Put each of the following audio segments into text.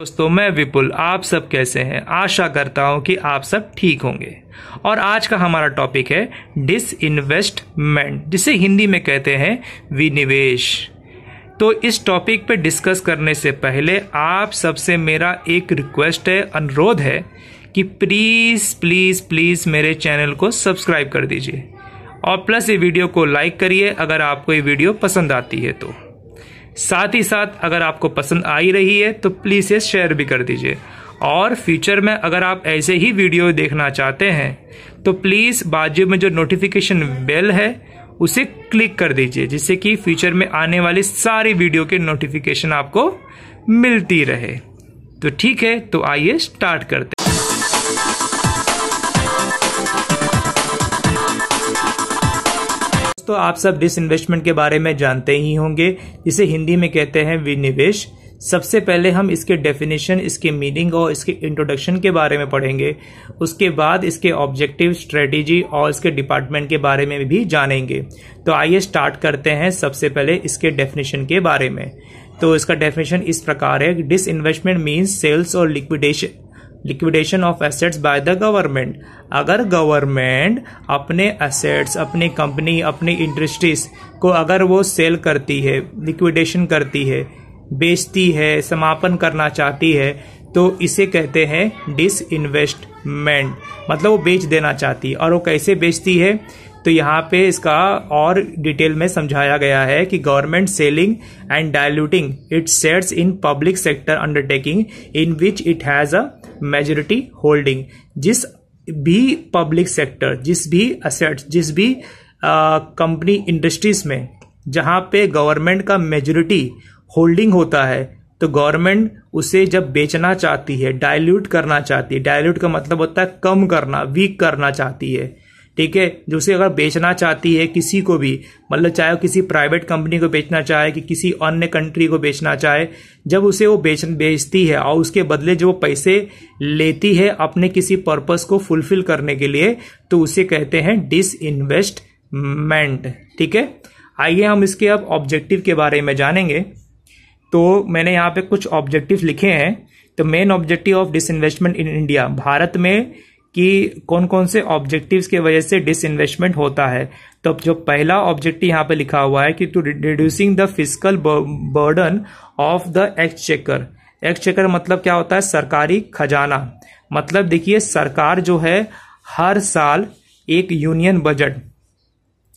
दोस्तों, मैं विपुल। आप सब कैसे हैं? आशा करता हूं कि आप सब ठीक होंगे। और आज का हमारा टॉपिक है डिसइन्वेस्टमेंट, जिसे हिंदी में कहते हैं विनिवेश। तो इस टॉपिक पे डिस्कस करने से पहले आप सबसे मेरा एक रिक्वेस्ट है, अनुरोध है कि प्लीज़ प्लीज़ प्लीज़ मेरे चैनल को सब्सक्राइब कर दीजिए और प्लस ये वीडियो को लाइक करिए अगर आपको ये वीडियो पसंद आती है तो। साथ ही साथ अगर आपको पसंद आ ही रही है तो प्लीज़ ये शेयर भी कर दीजिए। और फ्यूचर में अगर आप ऐसे ही वीडियो देखना चाहते हैं तो प्लीज़ बाजू में जो नोटिफिकेशन बेल है उसे क्लिक कर दीजिए, जिससे कि फ्यूचर में आने वाली सारी वीडियो के नोटिफिकेशन आपको मिलती रहे। तो ठीक है, तो आइए स्टार्ट करते हैं। तो आप सब डिसइन्वेस्टमेंट के बारे में जानते ही होंगे, जिसे हिंदी में कहते हैं विनिवेश। सबसे पहले हम इसके डेफिनेशन, इसके मीनिंग और इसके इंट्रोडक्शन के बारे में पढ़ेंगे। उसके बाद इसके ऑब्जेक्टिव, स्ट्रेटेजी और इसके डिपार्टमेंट के बारे में भी जानेंगे। तो आइए स्टार्ट करते हैं सबसे पहले इसके डेफिनेशन के बारे में। तो इसका डेफिनेशन इस प्रकार है, डिसइन्वेस्टमेंट मीन्स सेल्स और liquidation of assets by the government. अगर गवर्नमेंट अपने एसेट्स, अपनी कंपनी, अपनी इंडस्ट्रीज को अगर वो सेल करती है, लिक्विडेशन करती है, बेचती है, समापन करना चाहती है, तो इसे कहते हैं डिसइन्वेस्टमेंट। मतलब वो बेच देना चाहती है। और वो कैसे बेचती है, तो यहाँ पे इसका और डिटेल में समझाया गया है कि government selling and diluting its shares in public sector undertaking in which it has a majority holding. जिस भी पब्लिक सेक्टर, जिस भी असेट्स, जिस भी कंपनी, इंडस्ट्रीज में जहां पे गवर्नमेंट का मेजॉरिटी होल्डिंग होता है, तो गवर्नमेंट उसे जब बेचना चाहती है, डायल्यूट करना चाहती है। डायल्यूट का मतलब होता है कम करना, वीक करना चाहती है। ठीक है, जो उसे अगर बेचना चाहती है किसी को भी, मतलब चाहे वो किसी प्राइवेट कंपनी को बेचना चाहे कि किसी अन्य कंट्री को बेचना चाहे, जब उसे वो बेचती है और उसके बदले जो पैसे लेती है अपने किसी पर्पस को फुलफिल करने के लिए, तो उसे कहते हैं डिसइन्वेस्टमेंट। ठीक है, आइए हम इसके अब ऑब्जेक्टिव के बारे में जानेंगे। तो मैंने यहाँ पे कुछ ऑब्जेक्टिव लिखे हैं। तो main objective of disinvestment in India, Bharat में कि कौन कौन से ऑब्जेक्टिव्स के वजह से डिसइन्वेस्टमेंट होता है। तो जो पहला ऑब्जेक्टिव यहाँ पे लिखा हुआ है कि to reducing the fiscal burden of the exchequer. Exchequer मतलब क्या होता है? सरकारी खजाना। मतलब देखिए, सरकार जो है हर साल एक यूनियन बजट,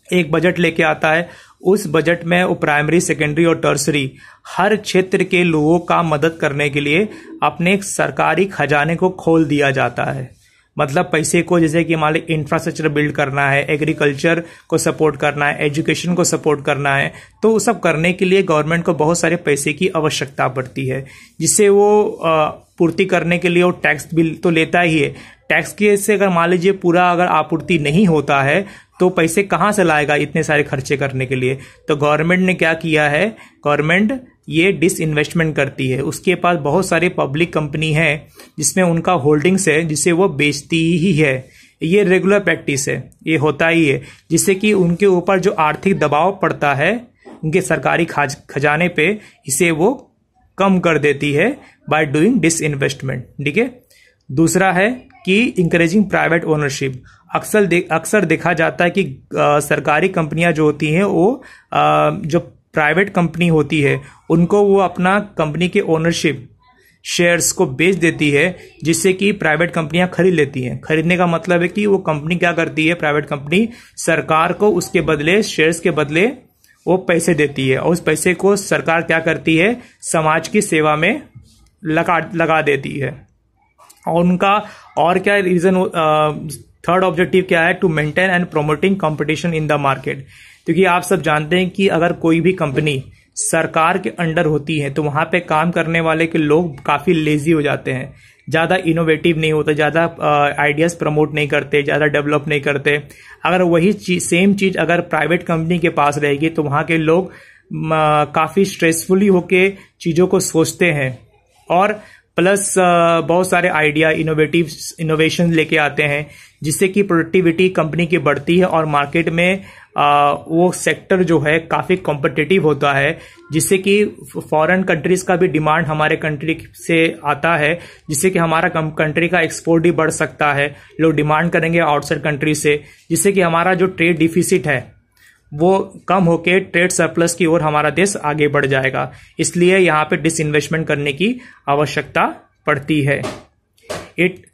एक बजट लेके आता है। उस बजट में वो प्राइमरी, सेकेंडरी और टर्सरी हर क्षेत्र के लोगों का मदद करने के लिए अपने सरकारी खजाने को खोल दिया जाता है। मतलब पैसे को, जैसे कि मान ली इंफ्रास्ट्रक्चर बिल्ड करना है, एग्रीकल्चर को सपोर्ट करना है, एजुकेशन को सपोर्ट करना है, तो वो सब करने के लिए गवर्नमेंट को बहुत सारे पैसे की आवश्यकता पड़ती है, जिससे वो पूर्ति करने के लिए वो टैक्स बिल तो लेता ही है। टैक्स के से अगर मान लीजिए पूरा अगर आपूर्ति नहीं होता है तो पैसे कहाँ से लाएगा इतने सारे खर्चे करने के लिए? तो गवर्नमेंट ने क्या किया है, गवर्नमेंट ये डिसइन्वेस्टमेंट करती है। उसके पास बहुत सारी पब्लिक कंपनी है जिसमें उनका होल्डिंग्स है, जिसे वो बेचती ही है। ये रेगुलर प्रैक्टिस है, ये होता ही है, जिससे कि उनके ऊपर जो आर्थिक दबाव पड़ता है उनके सरकारी खजाने पे, इसे वो कम कर देती है बाय डूइंग डिसइन्वेस्टमेंट। ठीक है, दूसरा है कि इंकरेजिंग प्राइवेट ओनरशिप। अक्सर देखा जाता है कि सरकारी कंपनियां जो होती हैं वो जो प्राइवेट कंपनी होती है उनको वो अपना कंपनी के ओनरशिप शेयर्स को बेच देती है, जिससे कि प्राइवेट कंपनियां खरीद लेती हैं। खरीदने का मतलब है कि वो कंपनी क्या करती है, प्राइवेट कंपनी सरकार को उसके बदले, शेयर्स के बदले वो पैसे देती है, और उस पैसे को सरकार क्या करती है, समाज की सेवा में लगा देती है। और उनका और क्या रीजन, थर्ड ऑब्जेक्टिव क्या है, to maintain and promoting competition in the market. क्योंकि आप सब जानते हैं कि अगर कोई भी कंपनी सरकार के अंडर होती है तो वहां पे काम करने वाले के लोग काफी लेजी हो जाते हैं, ज्यादा इनोवेटिव नहीं होते, ज्यादा आइडियाज प्रमोट नहीं करते, ज्यादा डेवलप नहीं करते। अगर वही सेम चीज अगर प्राइवेट कंपनी के पास रहेगी तो वहां के लोग काफी स्ट्रेसफुली होके चीजों को सोचते हैं, और प्लस बहुत सारे आइडिया, इनोवेशन लेके आते हैं, जिससे कि प्रोडक्टिविटी कंपनी की बढ़ती है और मार्केट में वो सेक्टर जो है काफ़ी कॉम्पिटिटिव होता है, जिससे कि फॉरेन कंट्रीज का भी डिमांड हमारे कंट्री से आता है, जिससे कि हमारा कंट्री का एक्सपोर्ट भी बढ़ सकता है। लोग डिमांड करेंगे आउटसाइड कंट्री से, जिससे कि हमारा जो ट्रेड डिफिसिट है वो कम होके ट्रेड सरप्लस की ओर हमारा देश आगे बढ़ जाएगा। इसलिए यहाँ पे डिसइन्वेस्टमेंट करने की आवश्यकता पड़ती है।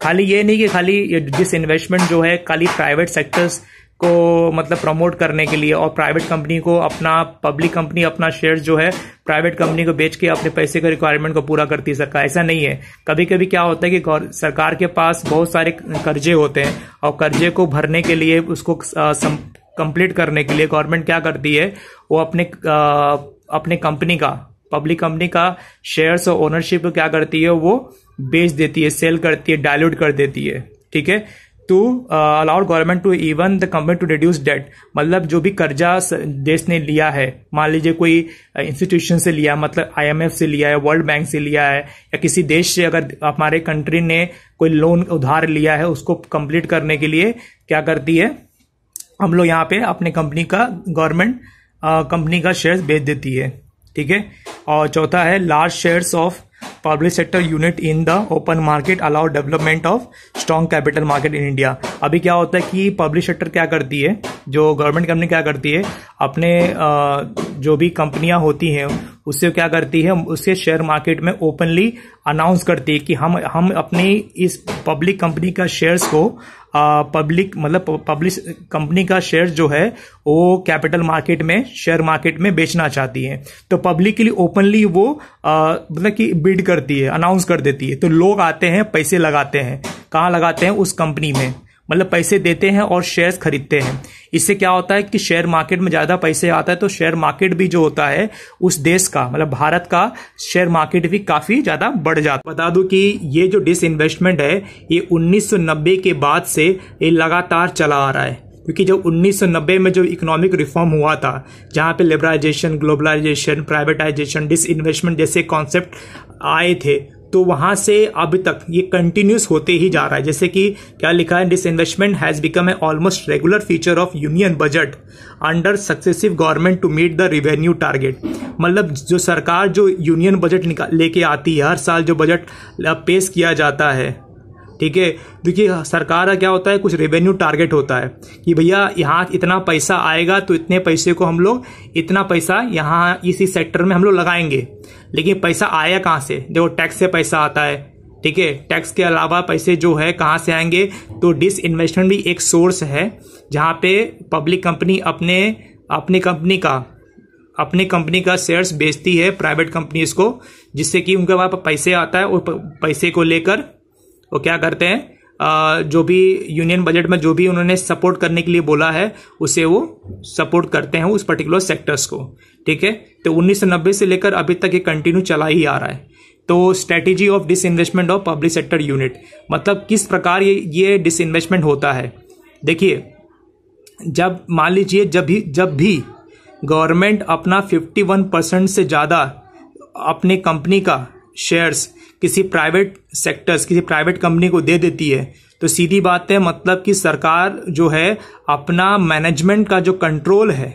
खाली ये नहीं कि खाली ये डिसइन्वेस्टमेंट जो है खाली प्राइवेट सेक्टर्स को मतलब प्रमोट करने के लिए और प्राइवेट कंपनी को अपना, पब्लिक कंपनी अपना शेयर जो है प्राइवेट कंपनी को बेच के अपने पैसे के रिक्वायरमेंट को पूरा करती है सरकार, ऐसा नहीं है। कभी कभी क्या होता है कि सरकार के पास बहुत सारे कर्जे होते हैं और कर्जे को भरने के लिए, उसको कंप्लीट करने के लिए गवर्नमेंट क्या करती है, वो अपने कंपनी का, पब्लिक कंपनी का शेयर्स और ओनरशिप को क्या करती है, वो बेच देती है, सेल करती है, डायल्यूट कर देती है। ठीक है, to allowed government to even the company to reduce debt, मतलब जो भी कर्जा देश ने लिया है, मान लीजिए कोई इंस्टीट्यूशन से लिया, मतलब IMF से लिया है, वर्ल्ड बैंक से लिया है, या किसी देश से अगर हमारे कंट्री ने कोई लोन उधार लिया है, उसको कंप्लीट करने के लिए क्या करती है, हम लोग यहाँ पे अपने कंपनी का, गवर्नमेंट कंपनी का शेयर्स बेच देती है। ठीक है, और चौथा है large shares of public sector unit in the open market allow development of strong capital market in India. अभी क्या होता है कि पब्लिक सेक्टर क्या करती है, जो गवर्नमेंट कंपनी क्या करती है, अपने जो भी कंपनियां होती हैं उससे क्या करती है, उससे शेयर मार्केट में ओपनली अनाउंस करती है कि हम अपनी इस पब्लिक कंपनी का शेयर्स को पब्लिक कंपनी का शेयर जो है वो कैपिटल मार्केट में, शेयर मार्केट में बेचना चाहती है। तो पब्लिकली ओपनली वो मतलब कि बिड करती है, अनाउंस कर देती है। तो लोग आते हैं, पैसे लगाते हैं, कहाँ लगाते हैं, उस कंपनी में, मतलब पैसे देते हैं और शेयर्स खरीदते हैं। इससे क्या होता है कि शेयर मार्केट में ज्यादा पैसे आता है, तो शेयर मार्केट भी जो होता है उस देश का, मतलब भारत का शेयर मार्केट भी काफी ज्यादा बढ़ जाता है। बता दूं कि ये जो डिसइन्वेस्टमेंट है ये 1990 के बाद से ये लगातार चला आ रहा है, क्योंकि जब 1990 में जो इकोनॉमिक रिफॉर्म हुआ था, जहां पे लिबरलाइजेशन, ग्लोबलाइजेशन, प्राइवेटाइजेशन, डिसइन्वेस्टमेंट जैसे कॉन्सेप्ट आए थे, तो वहां से अभी तक ये कंटिन्यूस होते ही जा रहा है। जैसे कि क्या लिखा है, disinvestment has become a almost regular feature of union budget under successive government to meet the revenue target. मतलब जो सरकार जो यूनियन बजट लेके आती है, हर साल जो बजट पेश किया जाता है, ठीक है, देखिए सरकार का क्या होता है, कुछ रेवेन्यू टारगेट होता है कि भैया यहाँ इतना पैसा आएगा, तो इतने पैसे को हम लोग, इतना पैसा यहाँ इसी सेक्टर में हम लोग लगाएंगे। लेकिन पैसा आया कहाँ से, देखो टैक्स से पैसा आता है। ठीक है, टैक्स के अलावा पैसे जो है कहाँ से आएंगे, तो डिसइन्वेस्टमेंट भी एक सोर्स है, जहाँ पे पब्लिक कंपनी अपनी कंपनी का शेयर्स बेचती है प्राइवेट कंपनीज को, जिससे कि उनके पास पैसे आता है, और पैसे को लेकर वो क्या करते हैं, जो भी यूनियन बजट में जो भी उन्होंने सपोर्ट करने के लिए बोला है, उसे वो सपोर्ट करते हैं उस पर्टिकुलर सेक्टर्स को। ठीक है, तो 1990 से लेकर अभी तक ये कंटिन्यू चला ही आ रहा है। तो strategy of disinvestment of public sector unit, मतलब किस प्रकार ये डिसइन्वेस्टमेंट होता है। देखिए, जब मान लीजिए जब भी गवर्नमेंट अपना 51% से ज्यादा अपने कंपनी का शेयर्स किसी प्राइवेट कंपनी को दे देती है, तो सीधी बात है, मतलब कि सरकार जो है अपना मैनेजमेंट का जो कंट्रोल है,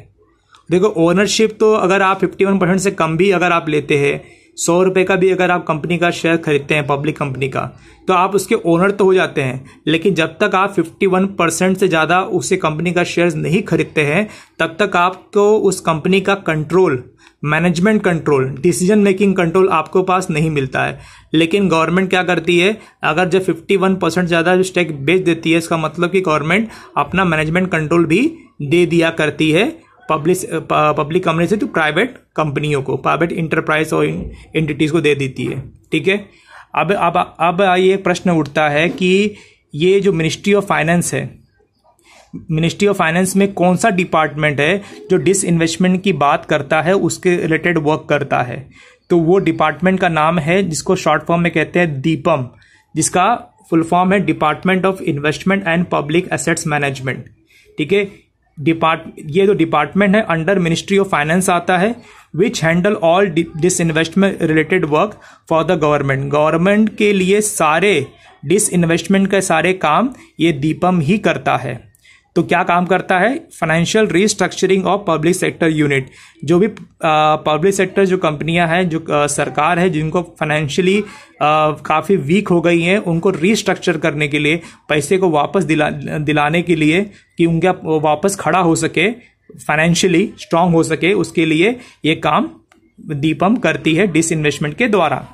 देखो ओनरशिप तो अगर आप 51% से कम भी अगर आप लेते हैं, 100 रुपए का भी अगर आप कंपनी का शेयर खरीदते हैं पब्लिक कंपनी का, तो आप उसके ओनर तो हो जाते हैं। लेकिन जब तक आप 51% से ज्यादा उसे कंपनी का शेयर नहीं खरीदते हैं, तब तक आपको उस कंपनी का control, management control, decision making control आपको पास नहीं मिलता है। लेकिन गवर्नमेंट क्या करती है, अगर जब 51% ज्यादा स्टेक बेच देती है, इसका मतलब कि गवर्नमेंट अपना मैनेजमेंट कंट्रोल भी दे दिया करती है पब्लिक कंपनी से, तो प्राइवेट कंपनियों को, प्राइवेट इंटरप्राइज और एंटिटीज को दे देती है। ठीक है, अब ये प्रश्न उठता है कि ये जो मिनिस्ट्री ऑफ फाइनेंस है, मिनिस्ट्री ऑफ फाइनेंस में कौन सा डिपार्टमेंट है जो डिसइन्वेस्टमेंट की बात करता है, उसके रिलेटेड वर्क करता है। तो वो डिपार्टमेंट का नाम है, जिसको शॉर्ट फॉर्म में कहते हैं DIPAM, जिसका फुल फॉर्म है department of investment and public assets management. ठीक है, ये जो डिपार्टमेंट है अंडर मिनिस्ट्री ऑफ फाइनेंस आता है, which handle all disinvestment related work for the government के लिए सारे डिसइन्वेस्टमेंट के सारे काम ये DIPAM ही करता है। तो क्या काम करता है? Financial restructuring of public sector unit. जो भी पब्लिक सेक्टर जो कंपनियां हैं, जो सरकार है, जिनको फाइनेंशियली काफ़ी वीक हो गई हैं, उनको रीस्ट्रक्चर करने के लिए, पैसे को वापस दिलाने के लिए, कि उनका वापस खड़ा हो सके, फाइनेंशियली स्ट्रांग हो सके, उसके लिए ये काम दीपम करती है डिसइन्वेस्टमेंट के द्वारा।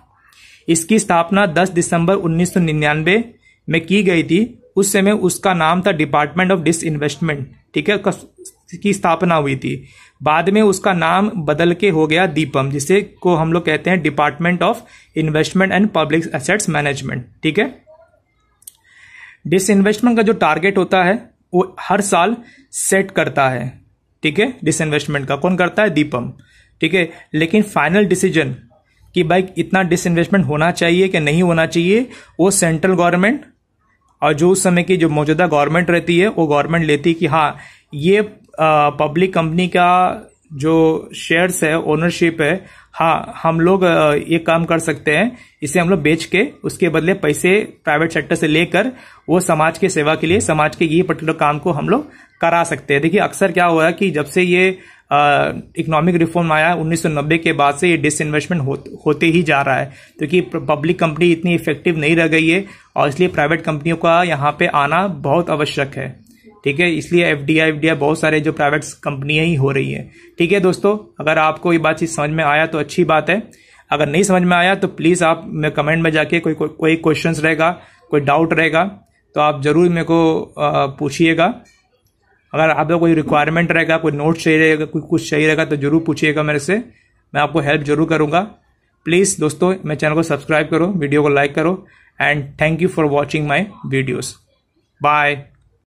इसकी स्थापना 10 दिसंबर 1999 में की गई थी। उस समय उसका नाम था डिपार्टमेंट ऑफ डिसइन्वेस्टमेंट, ठीक है, की स्थापना हुई थी। बाद में उसका नाम बदल के हो गया दीपम, जिसे को हम लोग कहते हैं department of investment and public assets management, ठीक है। डिसइन्वेस्टमेंट का जो टारगेट होता है वो हर साल सेट करता है, ठीक है। डिसइन्वेस्टमेंट का कौन करता है? दीपम, ठीक है। लेकिन फाइनल डिसीजन कि भाई इतना डिसइन्वेस्टमेंट होना चाहिए कि नहीं होना चाहिए, वो सेंट्रल गवर्नमेंट और जो उस समय की जो मौजूदा गवर्नमेंट रहती है वो गवर्नमेंट लेती है कि हाँ, ये पब्लिक कंपनी का जो शेयर्स है, ओनरशिप है, हाँ हम लोग ये काम कर सकते हैं, इसे हम लोग बेच के उसके बदले पैसे प्राइवेट सेक्टर से लेकर वो समाज के सेवा के लिए, समाज के ये पर्टिकुलर काम को हम लोग करा सकते हैं। देखिए अक्सर क्या हुआ है कि जब से ये इकोनॉमिक रिफॉर्म आया 1990 के बाद से ये डिसइन्वेस्टमेंट होते ही जा रहा है, क्योंकि पब्लिक कंपनी इतनी इफेक्टिव नहीं रह गई है और इसलिए प्राइवेट कंपनियों का यहाँ पे आना बहुत आवश्यक है, ठीक है। इसलिए एफडीआई बहुत सारे जो प्राइवेट कंपनियां ही हो रही है, ठीक है। दोस्तों अगर आपको ये बातचीत समझ में आया तो अच्छी बात है, अगर नहीं समझ में आया तो प्लीज़ आप मैं कमेंट में जाके कोई क्वेश्चंस रहेगा, कोई डाउट रहेगा तो आप जरूर मेरे को पूछिएगा। अगर आपका कोई रिक्वायरमेंट रहेगा, कोई नोट चाहिए रहेगा, कोई कुछ चाहिए रहेगा तो जरूर पूछिएगा मेरे से, मैं आपको हेल्प जरूर करूंगा। प्लीज़ दोस्तों मेरे चैनल को सब्सक्राइब करो, वीडियो को लाइक करो and thank you for watching my videos. Bye.